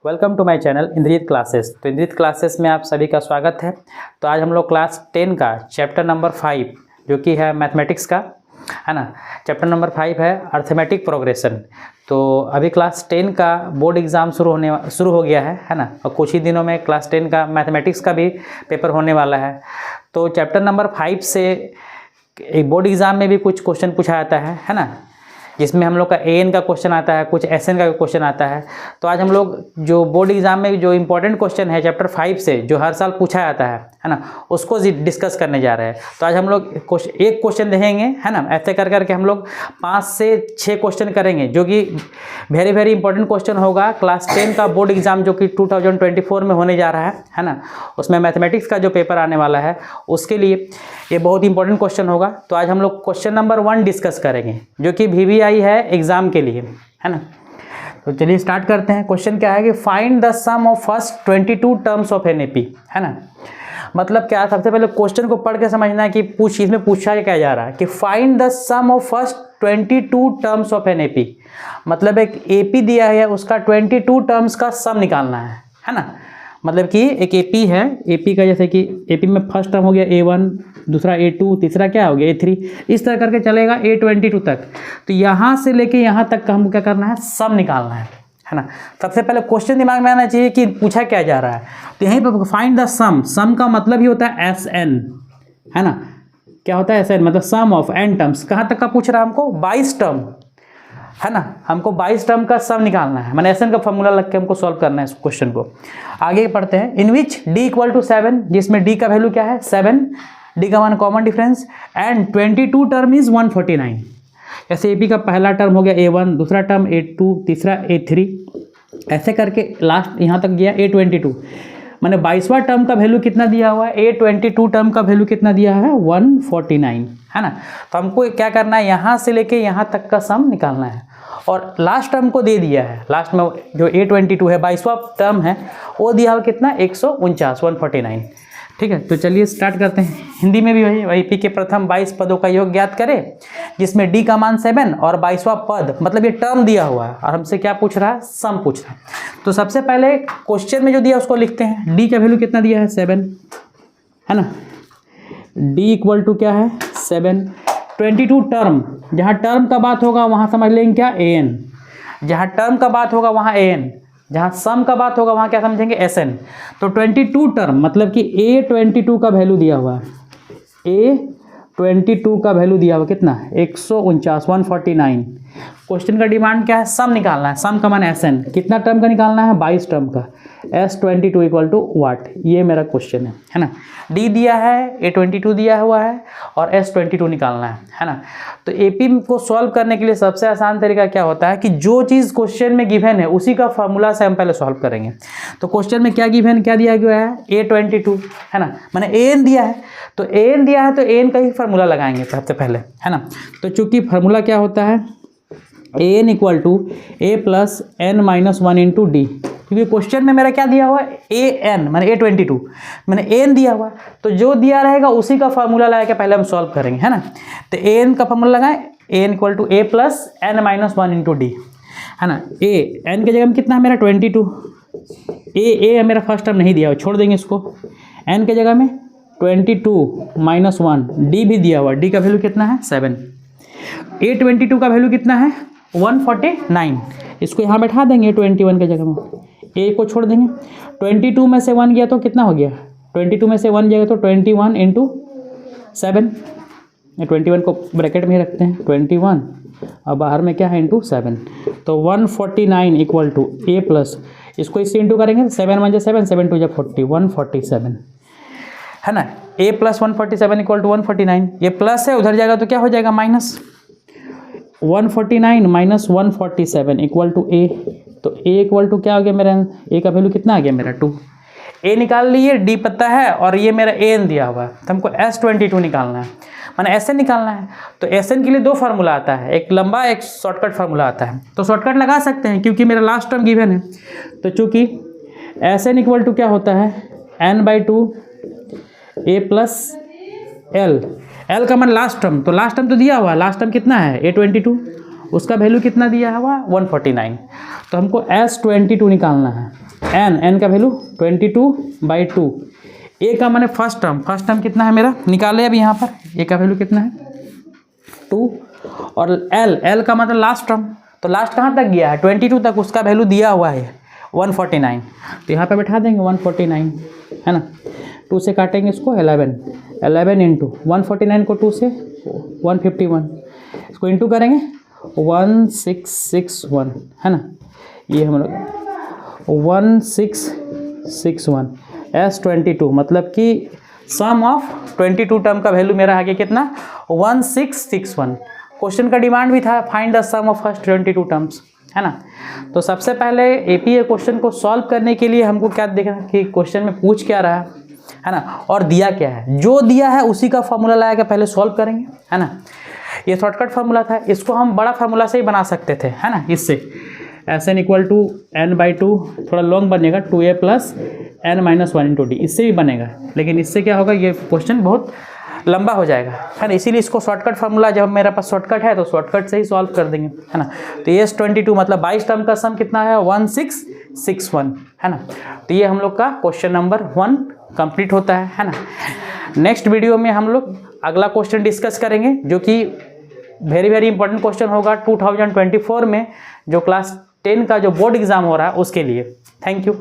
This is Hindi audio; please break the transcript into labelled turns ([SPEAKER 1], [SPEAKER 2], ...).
[SPEAKER 1] Welcome to my channel Indrajeet classes. तो इंद्रजीत क्लासेस में आप सभी का स्वागत है। तो आज हम लोग क्लास 10 का चैप्टर नंबर 5 जो कि है मैथमेटिक्स का, है ना। चैप्टर नंबर 5 है अर्थमेटिक प्रोग्रेशन। तो अभी क्लास 10 का बोर्ड एग्ज़ाम शुरू हो गया है ना। और कुछ ही दिनों में क्लास 10 का मैथमेटिक्स का भी पेपर होने वाला है। तो चैप्टर नंबर 5 से एक बोर्ड एग्ज़ाम में भी कुछ क्वेश्चन पूछा जाता है ना, जिसमें हम लोग का एन का क्वेश्चन आता है, कुछ एसएन का क्वेश्चन आता है। तो आज हम लोग जो बोर्ड एग्जाम में जो इंपॉर्टेंट क्वेश्चन है चैप्टर 5 से, जो हर साल पूछा जाता है ना, उसको डिस्कस करने जा रहे हैं। तो आज हम लोग एक क्वेश्चन देखेंगे, है ना। ऐसे कर करके हम लोग 5 से 6 क्वेश्चन करेंगे, जो कि वेरी वेरी इंपॉर्टेंट क्वेश्चन होगा क्लास 10 का बोर्ड एग्जाम जो कि 2024 में होने जा रहा है ना। उसमें मैथमेटिक्स का जो पेपर आने वाला है उसके लिए ये बहुत इंपॉर्टेंट क्वेश्चन होगा। तो आज हम लोग क्वेश्चन नंबर 1 डिस्कस करेंगे, जो कि VVI है एग्जाम के लिए, है ना। तो चलिए स्टार्ट करते हैं। क्वेश्चन क्या है कि find the sum of first 22 terms of NAP, है ना। मतलब क्या, सबसे पहले क्वेश्चन को पढ़ के समझना है कि इसमें पूछा क्या जा रहा है कि find the sum of first 22 terms of NAP। मतलब एक AP दिया है, उसका 22 टर्म्स का सम निकालना है ना। मतलब कि एक AP है, AP का जैसे कि AP में फर्स्ट टर्म हो गया A1, दूसरा A2, तीसरा क्या हो गया A3, इस तरह करके चलेगा A22 तक। तो यहाँ से लेके यहाँ तक का हमको क्या करना है, सम निकालना है ना। सबसे पहले क्वेश्चन दिमाग में आना चाहिए कि पूछा क्या जा रहा है। तो यहीं पर फाइंड द सम, सम का मतलब ही होता है SN, है ना। क्या होता है SN, मतलब सम ऑफ n टर्म्स। कहाँ तक का पूछ रहा है हमको, 22 टर्म, है ना। हमको 22 टर्म का सम निकालना है, मैंने SN का फॉर्मूला लग के हमको सॉल्व करना है इस क्वेश्चन को। आगे पढ़ते हैं। इन विच D = 7, जिसमें D का वैल्यू क्या है 7, D का one common difference, and 22 term is 149। जैसे AP का पहला टर्म हो गया A1, दूसरा टर्म A2, तीसरा A3, ऐसे करके लास्ट यहाँ तक गया A22। मैंने 22वां टर्म का वैल्यू कितना दिया हुआ है, A22 टर्म का वैल्यू कितना दिया है 149, है ना। तो हमको क्या करना है, यहाँ से लेके यहाँ तक का सम निकालना है। और लास्ट टर्म को दे दिया है, लास्ट में जो A22 है 22वां टर्म है, वो दिया हुआ कितना 149, 149। ठीक है, तो चलिए स्टार्ट करते हैं। हिंदी में भी वही AP के प्रथम 22 पदों का योग ज्ञात करें, जिसमें D का मान 7 और 22वां पद, मतलब ये टर्म दिया हुआ है और हमसे क्या पूछ रहा है, सम पूछ रहा है। तो सबसे पहले क्वेश्चन में जो दिया उसको लिखते हैं। D का वैल्यू कितना दिया है 7, है ना। D = क्या है 7। 22 टर्म, जहाँ टर्म का बात होगा वहाँ समझ लेंगे क्या AN, जहाँ टर्म का बात होगा वहाँ AN, जहाँ सम का बात होगा वहाँ क्या समझेंगे SN। तो 22 टर्म मतलब कि A22 का वैल्यू दिया हुआ है, A22 का वैल्यू दिया हुआ कितना 149, 149। क्वेश्चन का डिमांड क्या है, सम निकालना है। सम का मान SN, कितना टर्म का निकालना है 22 टर्म का। S22 = व्हाट, ये मेरा क्वेश्चन है ना। D दिया है, A22 दिया हुआ है और S22 निकालना है ना। तो AP को सॉल्व करने के लिए सबसे आसान तरीका क्या होता है कि जो चीज़ क्वेश्चन में गिवन है उसी का फार्मूला से हम पहले सॉल्व करेंगे। तो क्वेश्चन में क्या गिवन, क्या दिया गया है A22, है ना। मैंने AN दिया है, तो AN दिया है तो AN का ही फार्मूला लगाएंगे सबसे पहले, है ना। तो चूंकि फार्मूला क्या होता है AN = A + n - 1 × D, क्योंकि क्वेश्चन में मेरा क्या दिया हुआ है AN, मैंने A22 मैंने AN दिया हुआ, तो जो दिया रहेगा उसी का फार्मूला लगा के पहले हम सॉल्व करेंगे, है ना। तो AN का फार्मूला लगाएं, AN = A + n - 1 × D, है ना। N के जगह में कितना है मेरा 22, A मेरा फर्स्ट टर्म नहीं दिया हुआ, छोड़ देंगे इसको। N के जगह में 22 - 1, D भी दिया हुआ, D का वैल्यू कितना है 7, A22 का वैल्यू कितना है 149, इसको यहाँ बैठा देंगे 21 के जगह में, A को छोड़ देंगे। 22 में से 1 गया तो कितना हो गया, 22 में से 1 गया तो 21 × 7, 21 को ब्रैकेट में रखते हैं 21 और बाहर में क्या है × 7। तो 149 = A + इसको इससे इंटू करेंगे, 7 × 7, 7 × 40, 147, है ना। A + 147 = 149, ये प्लस है, उधर जाएगा तो क्या हो जाएगा माइनस। 149 - 147 = A, तो A = क्या हो गया मेरा, A का वैल्यू कितना आ गया मेरा 2। A निकाल लिए, D पता है और ये मेरा AN दिया हुआ है, तो हमको S22 निकालना है, मैंने SN निकालना है। तो SN के लिए 2 फार्मूला आता है, एक लंबा एक शॉर्टकट फार्मूला आता है। तो शॉर्टकट लगा सकते हैं क्योंकि मेरा लास्ट टर्म गिवन है। तो चूँकि SN = क्या होता है n/2 A + L, L का मान लास्ट टर्म, तो लास्ट टर्म तो दिया हुआ है, लास्ट टर्म कितना है A22, उसका वैल्यू कितना दिया हुआ 149। तो हमको S22 निकालना है। एन का वैल्यू 22/2। ए का मैंने फर्स्ट टर्म कितना है मेरा, निकाले अभी यहाँ पर। ए का वैल्यू कितना है 2, और एल का मतलब लास्ट टर्म, तो लास्ट कहाँ तक गया है 22 तक, उसका वैल्यू दिया हुआ है 149, तो यहाँ पे बैठा देंगे 149, है ना। 2 से काटेंगे इसको 11 इंटू 149 को 2 से 151, इसको इंटू करेंगे 1661, है ना। ये हम लोग 1661 S22, मतलब कि सम ऑफ 22 टर्म का वैल्यू मेरा आगे कितना 1661। क्वेश्चन का डिमांड भी था find the sum of first 22 terms, है ना। तो सबसे पहले एपीए क्वेश्चन को सॉल्व करने के लिए हमको क्या देखना कि क्वेश्चन में पूछ क्या रहा है ना, और दिया क्या है। जो दिया है उसी का फॉर्मूला लाया के पहले सॉल्व करेंगे, है ना। ये शॉर्टकट फार्मूला था, इसको हम बड़ा फार्मूला से ही बना सकते थे, है ना। इससे Sn = n/2, थोड़ा लॉन्ग बनेगा 2a + n - 1 × d, इससे भी बनेगा, लेकिन इससे क्या होगा ये क्वेश्चन बहुत लंबा हो जाएगा, है ना। इसीलिए इसको शॉर्टकट फार्मूला, जब मेरे पास शॉर्टकट है तो शॉर्टकट से ही सॉल्व कर देंगे, है ना। तो ये S22 मतलब 22 टर्म का सम कितना है 1661, है ना। तो ये हम लोग का क्वेश्चन नंबर 1 कंप्लीट होता है ना। नेक्स्ट वीडियो में हम लोग अगला क्वेश्चन डिस्कस करेंगे, जो कि वेरी वेरी इंपॉर्टेंट क्वेश्चन होगा 2024 में, जो क्लास 10 का जो बोर्ड एग्जाम हो रहा है उसके लिए। Thank you.